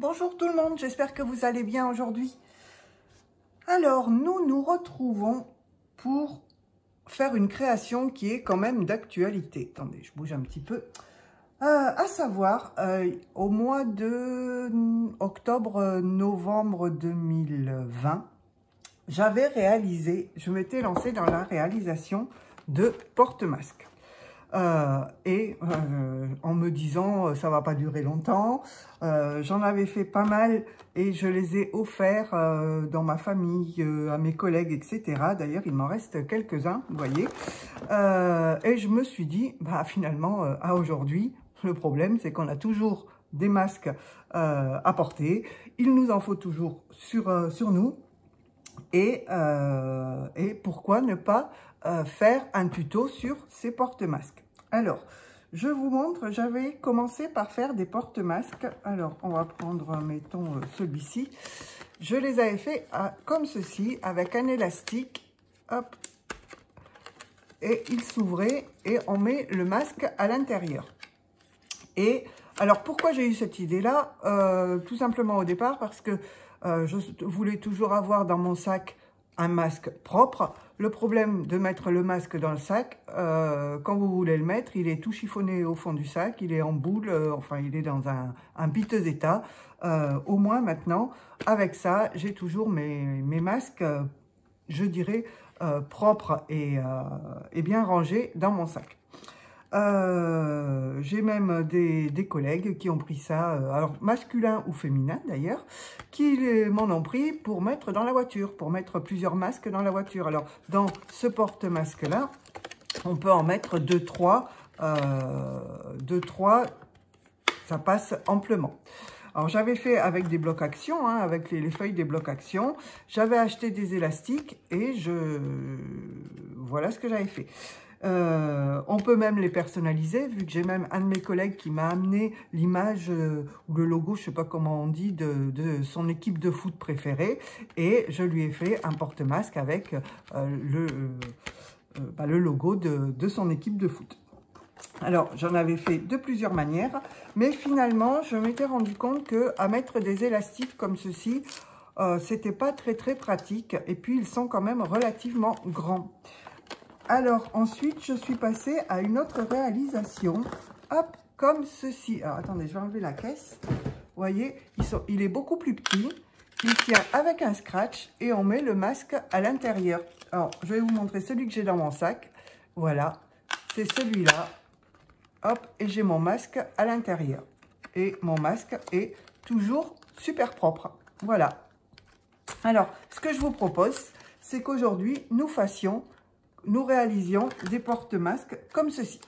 Bonjour tout le monde, j'espère que vous allez bien aujourd'hui. Alors, nous nous retrouvons pour faire une création qui est quand même d'actualité. Attendez, je bouge un petit peu. À savoir, au mois de octobre-novembre 2020, je m'étais lancée dans la réalisation de porte-masques. En me disant ça va pas durer longtemps, j'en avais fait pas mal et je les ai offerts dans ma famille, à mes collègues, etc. D'ailleurs il m'en reste quelques-uns, vous voyez, et je me suis dit bah finalement à aujourd'hui le problème c'est qu'on a toujours des masques à porter, il nous en faut toujours sur nous et pourquoi ne pas faire un tuto sur ces porte-masques. Alors, je vous montre, j'avais commencé par faire des porte-masques. Alors, on va prendre, mettons, celui-ci. Je les avais fait comme ceci, avec un élastique. Hop. Et il s'ouvrait et on met le masque à l'intérieur. Et alors, pourquoi j'ai eu cette idée-là? Tout simplement au départ, parce que je voulais toujours avoir dans mon sac un masque propre. Le problème de mettre le masque dans le sac, quand vous voulez le mettre, il est tout chiffonné au fond du sac, il est en boule, enfin il est dans un piteux état. Au moins maintenant, avec ça, j'ai toujours mes masques, je dirais, propres et bien rangés dans mon sac. J'ai même des collègues qui ont pris ça, alors masculin ou féminin d'ailleurs, qui m'en ont pris pour mettre dans la voiture, pour mettre plusieurs masques dans la voiture. Alors dans ce porte-masque là, on peut en mettre 2-3, ça passe amplement. Alors j'avais fait avec des blocs action, hein, avec les feuilles des blocs action, j'avais acheté des élastiques et voilà ce que j'avais fait. On peut même les personnaliser, vu que j'ai même un de mes collègues qui m'a amené l'image ou le logo, je ne sais pas comment on dit, de son équipe de foot préférée. Et je lui ai fait un porte-masque avec le logo de son équipe de foot. Alors, j'en avais fait de plusieurs manières, mais finalement, je m'étais rendu compte qu'à mettre des élastiques comme ceci, c'était pas très pratique. Et puis, ils sont quand même relativement grands. Alors, ensuite, je suis passée à une autre réalisation. Hop, comme ceci. Alors, attendez, je vais enlever la caisse. Vous voyez, il est beaucoup plus petit. Il tient avec un scratch et on met le masque à l'intérieur. Alors, je vais vous montrer celui que j'ai dans mon sac. Voilà, c'est celui-là. Hop, et j'ai mon masque à l'intérieur. Et mon masque est toujours super propre. Voilà. Alors, ce que je vous propose, c'est qu'aujourd'hui, nous réalisions des porte-masques comme ceci.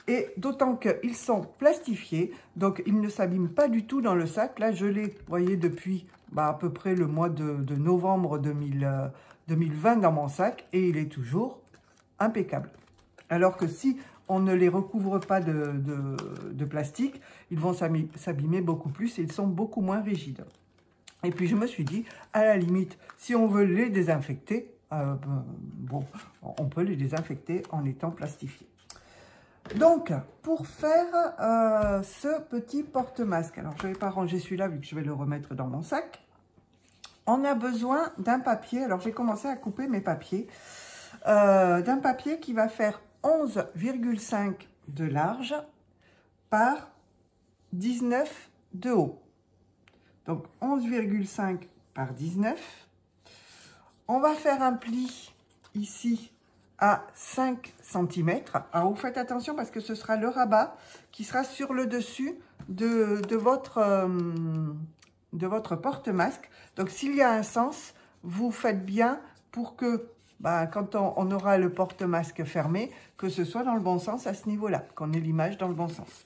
Et d'autant qu'ils sont plastifiés, donc ils ne s'abîment pas du tout dans le sac. Là, je l'ai, vous voyez, depuis à peu près le mois de novembre 2020 dans mon sac et il est toujours impeccable. Alors que si on ne les recouvre pas de plastique, ils vont s'abîmer beaucoup plus et ils sont beaucoup moins rigides. Et puis je me suis dit, à la limite, si on veut les désinfecter, bon, on peut les désinfecter en étant plastifiés. Donc, pour faire ce petit porte-masque, alors je ne vais pas ranger celui-là vu que je vais le remettre dans mon sac. On a besoin d'un papier, alors j'ai commencé à couper mes papiers, d'un papier qui va faire 11,5 de large par 19 de haut. Donc 11,5 par 19. On va faire un pli ici à 5 cm. Alors, vous faites attention parce que ce sera le rabat qui sera sur le dessus de votre porte-masque. Donc, s'il y a un sens, vous faites bien pour que, quand on aura le porte-masque fermé, que ce soit dans le bon sens à ce niveau-là, qu'on ait l'image dans le bon sens.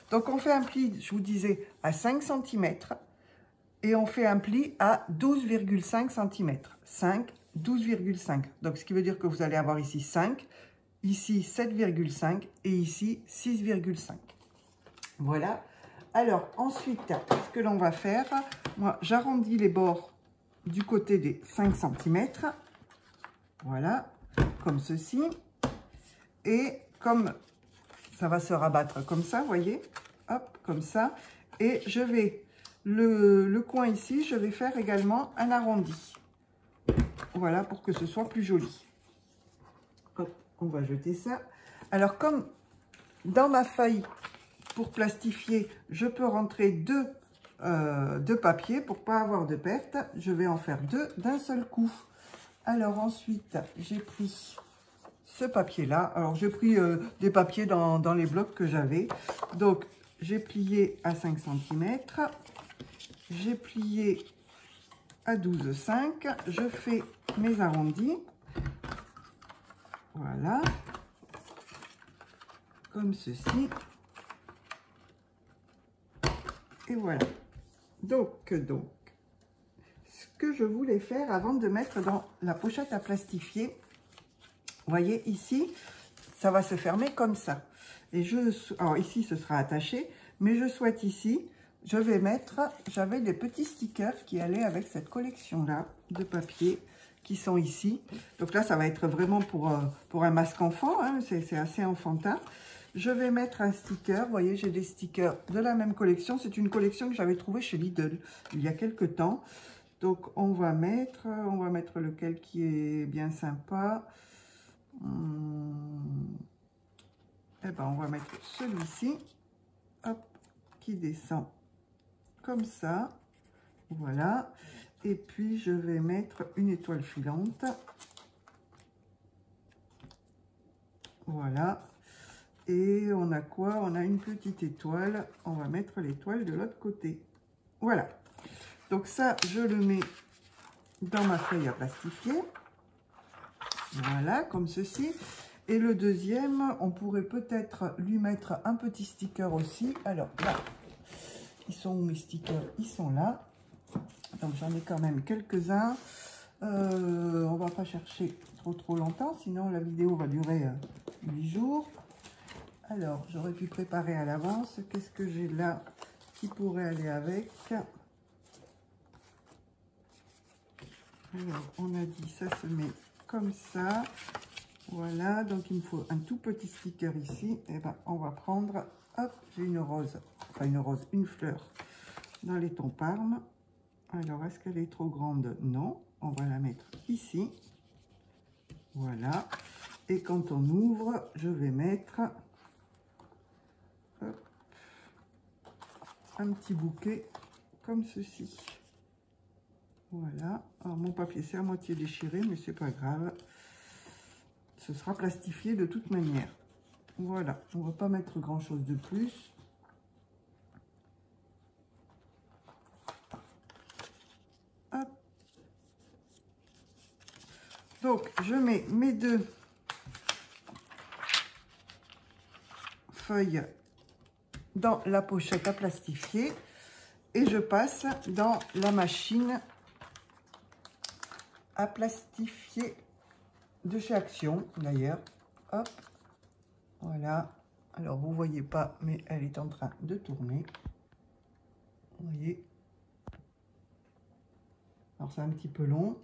Donc, on fait un pli, je vous disais, à 5 cm. Et on fait un pli à 12,5 cm. 5, 12,5. Donc, ce qui veut dire que vous allez avoir ici 5, ici 7,5 et ici 6,5. Voilà. Alors, ensuite, ce que l'on va faire, moi, j'arrondis les bords du côté des 5 cm. Voilà, comme ceci. Et comme ça va se rabattre comme ça, vous voyez, hop, comme ça. Et je vais le coin ici, je vais faire également un arrondi. Voilà, pour que ce soit plus joli. Hop, on va jeter ça. Alors, comme dans ma feuille pour plastifier, je peux rentrer deux papiers pour pas avoir de perte. Je vais en faire deux d'un seul coup. Alors ensuite, j'ai pris ce papier-là. Alors, j'ai pris des papiers dans les blocs que j'avais. Donc, j'ai plié à 5 cm. J'ai plié à 12,5. Je fais mes arrondis. Voilà. Comme ceci. Et voilà. Donc, ce que je voulais faire avant de mettre dans la pochette à plastifier, vous voyez ici, ça va se fermer comme ça. Et alors ici, ce sera attaché, mais je souhaite ici, je vais mettre, j'avais des petits stickers qui allaient avec cette collection-là de papier qui sont ici. Donc là, ça va être vraiment pour un masque enfant, hein, c'est assez enfantin. Je vais mettre un sticker, vous voyez, j'ai des stickers de la même collection. C'est une collection que j'avais trouvée chez Lidl il y a quelques temps. Donc, on va mettre lequel qui est bien sympa. Eh ben, on va mettre celui-ci, hop, qui descend comme ça. Voilà. Et puis, je vais mettre une étoile filante. Voilà. Et on a quoi? On a une petite étoile. On va mettre l'étoile de l'autre côté. Voilà. Donc ça, je le mets dans ma feuille à plastifier. Voilà, comme ceci. Et le deuxième, on pourrait peut-être lui mettre un petit sticker aussi. Alors là, ils sont où mes stickers? Ils sont là. Donc j'en ai quand même quelques-uns. On va pas chercher trop longtemps, sinon la vidéo va durer 8 jours. Alors, j'aurais pu préparer à l'avance. Qu'est-ce que j'ai là qui pourrait aller avec? Alors, on a dit, ça se met comme ça. Voilà, donc il me faut un tout petit sticker ici. Et ben, on va prendre, hop, j'ai une rose, enfin une fleur dans les tons Parme. Alors, est-ce qu'elle est trop grande? Non, on va la mettre ici. Voilà. Et quand on ouvre, je vais mettre un petit bouquet comme ceci. Voilà. Alors, mon papier, c'est à moitié déchiré, mais c'est pas grave. Ce sera plastifié de toute manière. Voilà. On va pas mettre grand chose de plus. Hop. Donc, je mets mes deux feuilles dans la pochette à plastifier et je passe dans la machine à plastifier de chez Action d'ailleurs. Hop, voilà. Alors vous voyez pas, mais elle est en train de tourner. Vous voyez. Alors c'est un petit peu long.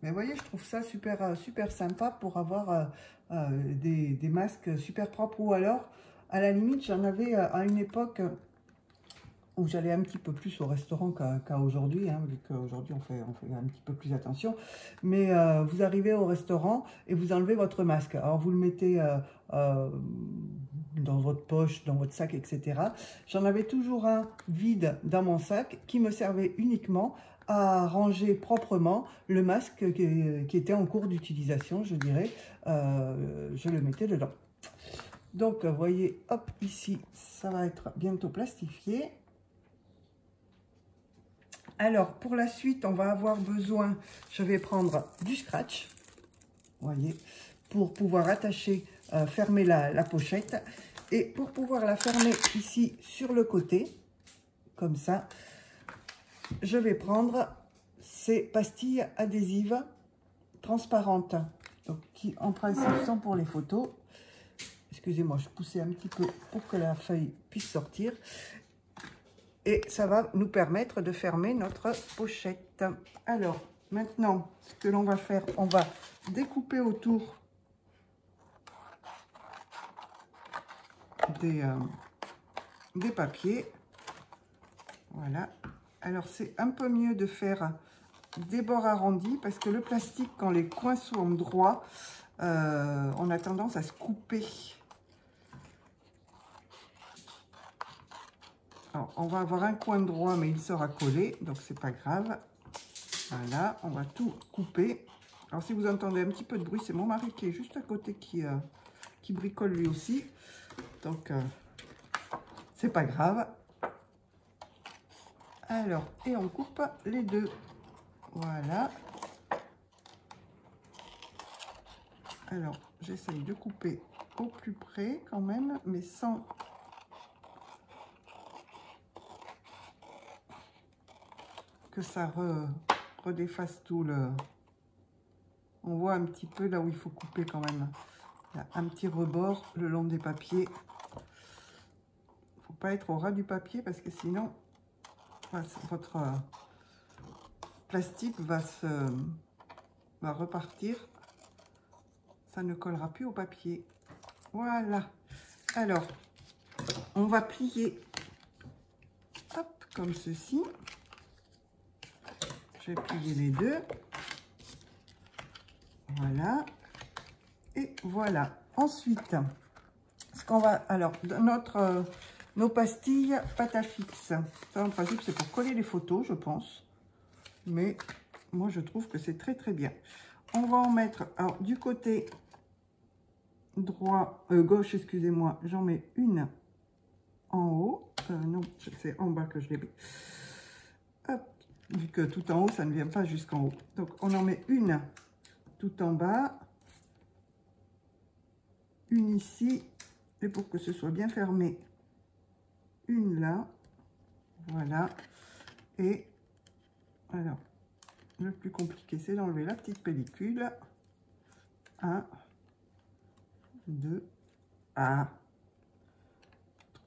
Mais vous voyez, je trouve ça super sympa pour avoir des masques super propres. Ou alors, à la limite, j'en avais à une époque où j'allais un petit peu plus au restaurant qu'à aujourd'hui, hein, vu qu'aujourd'hui on fait un petit peu plus attention. Mais vous arrivez au restaurant et vous enlevez votre masque. Alors vous le mettez dans votre poche, dans votre sac, etc. J'en avais toujours un vide dans mon sac qui me servait uniquement à ranger proprement le masque qui était en cours d'utilisation, je dirais. Je le mettais dedans. Donc, vous voyez, hop, ici, ça va être bientôt plastifié. Alors, pour la suite, on va avoir besoin, je vais prendre du scratch, vous voyez, pour pouvoir attacher, fermer la pochette. Et pour pouvoir la fermer ici sur le côté, comme ça, je vais prendre ces pastilles adhésives transparentes, donc qui en principe sont pour les photos. Excusez-moi, je poussais un petit peu pour que la feuille puisse sortir. Et ça va nous permettre de fermer notre pochette. Alors, maintenant, ce que l'on va faire, on va découper autour des papiers. Voilà. Alors, c'est un peu mieux de faire des bords arrondis parce que le plastique, quand les coins sont droits, on a tendance à se couper. Alors, on va avoir un coin droit, mais il sera collé, donc c'est pas grave. Voilà, on va tout couper. Alors, si vous entendez un petit peu de bruit, c'est mon mari qui est juste à côté qui bricole lui aussi. Donc, c'est pas grave. Alors, et on coupe les deux. Voilà. Alors, j'essaye de couper au plus près quand même, mais sans... que ça redéfasse tout le... On voit un petit peu là où il faut couper quand même. Il y a un petit rebord le long des papiers. Il ne faut pas être au ras du papier parce que sinon, votre plastique va repartir. Ça ne collera plus au papier. Voilà. Alors, on va plier, hop, comme ceci. Je vais plier les deux. Voilà. Et voilà. Ensuite, ce qu'on va... Alors, nos pastilles pâte à fixe. Ça, en principe, c'est pour coller les photos, je pense. Mais moi, je trouve que c'est très, très bien. On va en mettre... Alors, du côté droit, gauche, excusez-moi, j'en mets une en haut. Non, c'est en bas que je l'ai mis. Hop. Vu que tout en haut, ça ne vient pas jusqu'en haut. Donc, on en met une tout en bas. Une ici. Et pour que ce soit bien fermé, une là. Voilà. Et alors, le plus compliqué, c'est d'enlever la petite pellicule. 1, 2,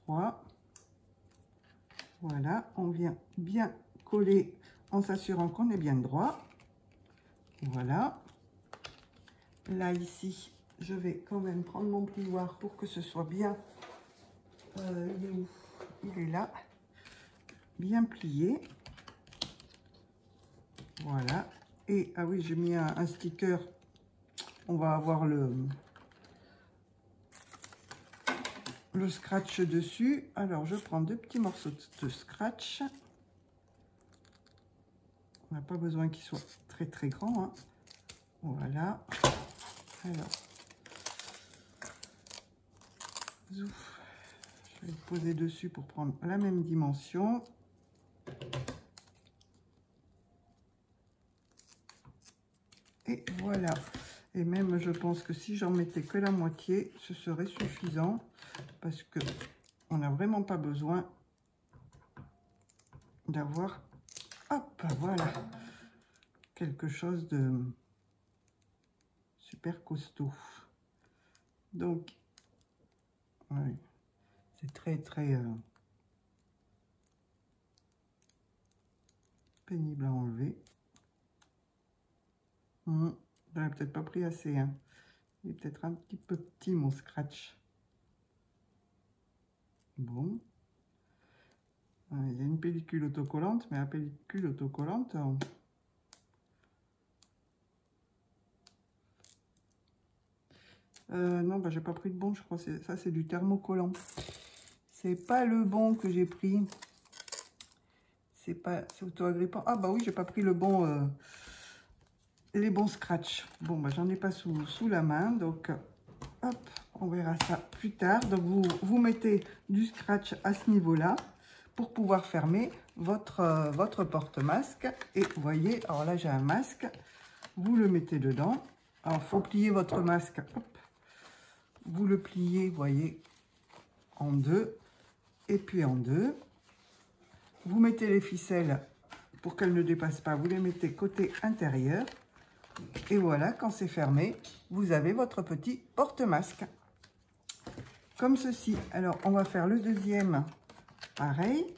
3. Voilà. On vient bien coller en s'assurant qu'on est bien droit. Voilà. Là, ici, je vais quand même prendre mon plioir pour que ce soit bien... il est où? Il est là. Bien plié. Voilà. Et, ah oui, j'ai mis un sticker. On va avoir le scratch dessus. Alors, je prends 2 petits morceaux de scratch. On n'a pas besoin qu'il soit très, très grand, hein. Voilà. Alors, zouf. Je vais le poser dessus pour prendre la même dimension. Et voilà. Et même, je pense que si j'en mettais que la moitié, ce serait suffisant. Parce que on n'a vraiment pas besoin d'avoir, hop, voilà, quelque chose de super costaud. Donc, oui, c'est très, très pénible à enlever. J'aurais peut-être pas pris assez, hein. Il est peut-être un petit peu petit, mon scratch. Bon. Il y a une pellicule autocollante, mais la pellicule autocollante... non, bah, j'ai pas pris le bon, je crois. Ça, c'est du thermocollant. C'est pas le bon que j'ai pris. C'est auto-agrippant. Ah bah oui, j'ai pas pris le bon... les bons scratch. Bon, bah, j'en ai pas sous la main, donc hop, on verra ça plus tard. Donc vous mettez du scratch à ce niveau-là pour pouvoir fermer votre porte-masque. Et vous voyez, alors là j'ai un masque, vous le mettez dedans. Alors il faut plier votre masque, hop, vous le pliez, vous voyez, en deux et puis en deux. Vous mettez les ficelles pour qu'elles ne dépassent pas, vous les mettez côté intérieur. Et voilà, quand c'est fermé, vous avez votre petit porte-masque. Comme ceci. Alors, on va faire le deuxième. Pareil.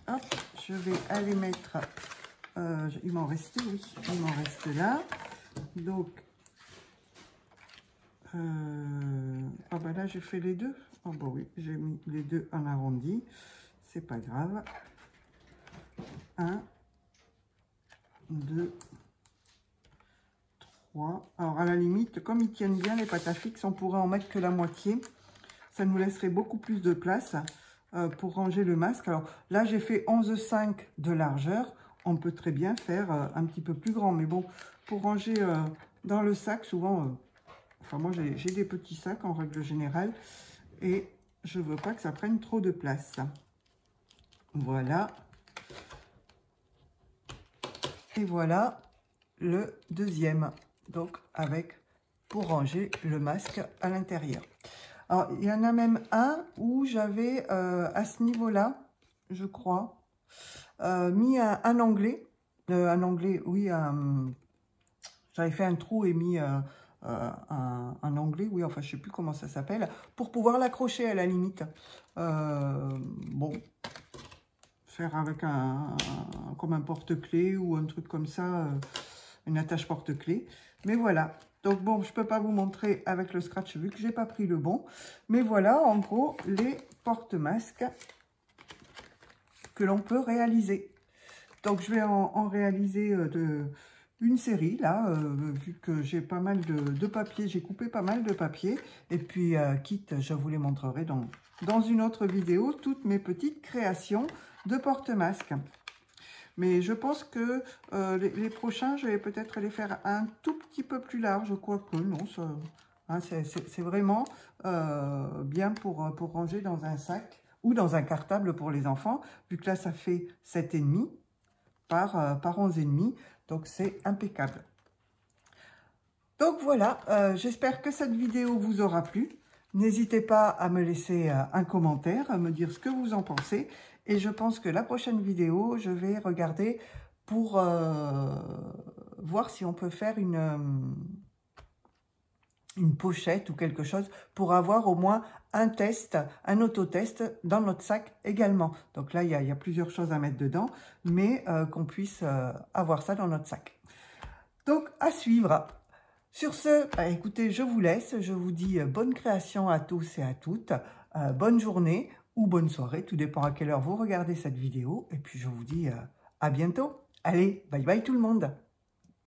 Hop, je vais aller mettre... il m'en reste, oui, il m'en reste là. Donc, Ah ben là j'ai fait les deux. Oh bah oui, j'ai mis les deux en arrondi. C'est pas grave. 1, 2, 3. Alors à la limite, comme ils tiennent bien les pâtes à fixe, on pourrait en mettre que la moitié. Ça nous laisserait beaucoup plus de place pour ranger le masque. Alors là j'ai fait 11,5 de largeur. On peut très bien faire un petit peu plus grand. Mais bon, pour ranger dans le sac, souvent... Enfin, moi, j'ai des petits sacs en règle générale et je veux pas que ça prenne trop de place. Voilà. Et voilà le deuxième. Donc, avec pour ranger le masque à l'intérieur. Alors, il y en a même un où j'avais à ce niveau-là, je crois, mis un onglet. Un onglet, oui, j'avais fait un trou et mis... un onglet, oui, enfin je sais plus comment ça s'appelle, pour pouvoir l'accrocher à la limite. Bon, faire avec comme un porte-clés ou un truc comme ça, une attache porte-clés. Mais voilà, donc bon, je peux pas vous montrer avec le scratch vu que j'ai pas pris le bon. Mais voilà, en gros, les porte-masques que l'on peut réaliser. Donc je vais en réaliser une série là, vu que j'ai pas mal de papier, j'ai coupé pas mal de papier. Et puis quitte, je vous les montrerai dans une autre vidéo, toutes mes petites créations de porte-masques. Mais je pense que les prochains, je vais peut-être les faire un tout petit peu plus large, quoique non, hein, c'est vraiment bien pour ranger dans un sac ou dans un cartable pour les enfants, vu que là ça fait 7,5 par 11,5, donc c'est impeccable. Donc voilà, j'espère que cette vidéo vous aura plu. N'hésitez pas à me laisser un commentaire, à me dire ce que vous en pensez. Et je pense que la prochaine vidéo, je vais regarder pour voir si on peut faire une pochette ou quelque chose pour avoir au moins un test, un autotest dans notre sac également. Donc là, il y a plusieurs choses à mettre dedans, mais qu'on puisse avoir ça dans notre sac. Donc, à suivre. Sur ce, écoutez, je vous laisse. Je vous dis bonne création à tous et à toutes. Bonne journée ou bonne soirée, tout dépend à quelle heure vous regardez cette vidéo. Et puis, je vous dis à bientôt. Allez, bye bye tout le monde.